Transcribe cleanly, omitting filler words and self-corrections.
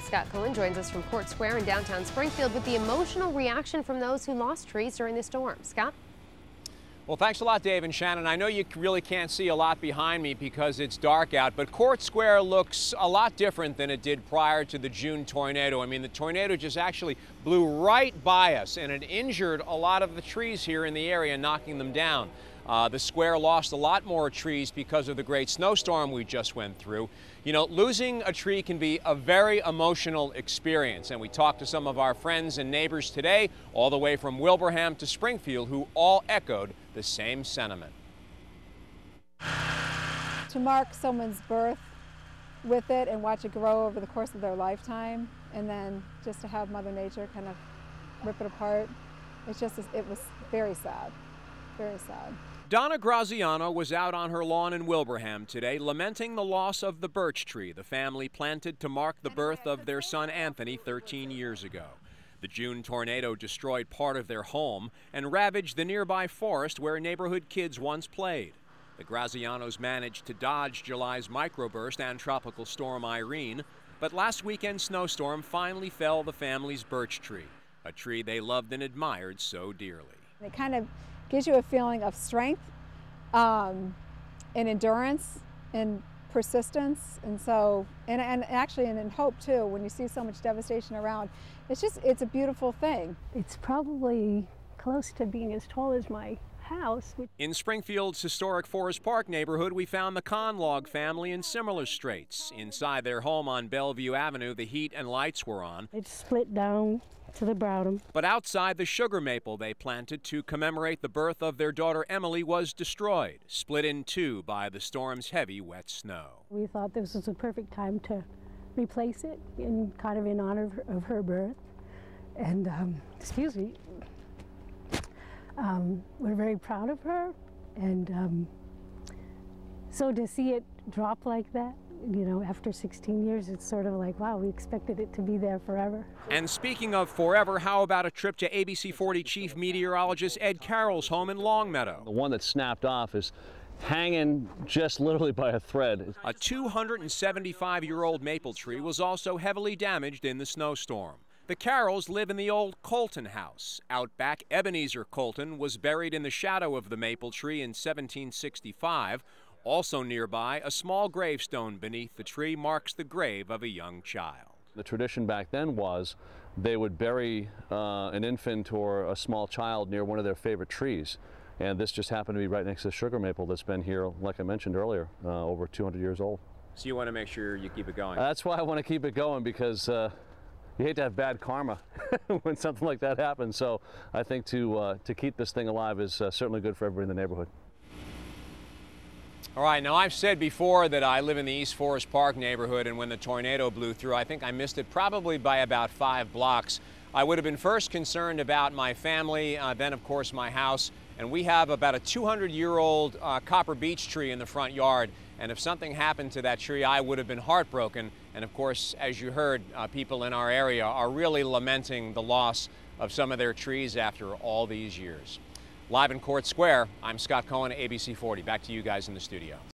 Scott Cohen joins us from Court Square in downtown Springfield with the emotional reaction from those who lost trees during the storm. Scott? Well, thanks a lot, Dave and Shannon. I know you really can't see a lot behind me because it's dark out, but Court Square looks a lot different than it did prior to the June tornado. I mean, the tornado just actually blew right by us, and it injured a lot of the trees here in the area, knocking them down. The square lost a lot more trees because of the great snowstorm we just went through. You know, losing a tree can be a very emotional experience, and we talked to some of our friends and neighbors today, all the way from Wilbraham to Springfield, who all echoed the same sentiment. To mark someone's birth with it and watch it grow over the course of their lifetime, and then just to have Mother Nature kind of rip it apart, it was very sad, very sad. Donna Graziano was out on her lawn in Wilbraham today, lamenting the loss of the birch tree the family planted to mark the birth of their son Anthony 13 years ago. The June tornado destroyed part of their home and ravaged the nearby forest where neighborhood kids once played. The Grazianos managed to dodge July's microburst and tropical storm Irene, but last weekend's snowstorm finally felled the family's birch tree, a tree they loved and admired so dearly. It kind of gives you a feeling of strength and endurance and persistence, and actually in hope too. When you see so much devastation around, it's a beautiful thing. It's probably close to being as tall as my house. In Springfield's historic Forest Park neighborhood, we found the Conlog family in similar straits. Inside their home on Bellevue Avenue, the heat and lights were on. It's split down to the bottom. But outside, the sugar maple they planted to commemorate the birth of their daughter Emily was destroyed, split in two by the storm's heavy, wet snow. We thought this was a perfect time to replace it in honor of her birth. And, excuse me, we're very proud of her. And so to see it drop like that, you know, after 16 years, it's sort of like, wow, we expected it to be there forever. And speaking of forever, how about a trip to ABC 40 Chief Meteorologist Ed Carroll's home in Longmeadow? The one that snapped off is hanging just literally by a thread. A 275-year-old maple tree was also heavily damaged in the snowstorm. The Carrolls live in the old Colton house. Out back, Ebenezer Colton was buried in the shadow of the maple tree in 1765. Also nearby, a small gravestone beneath the tree marks the grave of a young child. The tradition back then was they would bury an infant or a small child near one of their favorite trees. And this just happened to be right next to the sugar maple that's been here, like I mentioned earlier, over 200 years old. So you want to make sure you keep it going? That's why I want to keep it going, because you hate to have bad karma when something like that happens. So I think to keep this thing alive is certainly good for everybody in the neighborhood. All right, now I've said before that I live in the East Forest Park neighborhood, and when the tornado blew through, I think I missed it probably by about 5 blocks. I would have been first concerned about my family, then of course my house, and we have about a 200-year-old copper beech tree in the front yard, and if something happened to that tree, I would have been heartbroken. And of course, as you heard, people in our area are really lamenting the loss of some of their trees after all these years. Live in Court Square, I'm Scott Cohen, ABC 40. Back to you guys in the studio.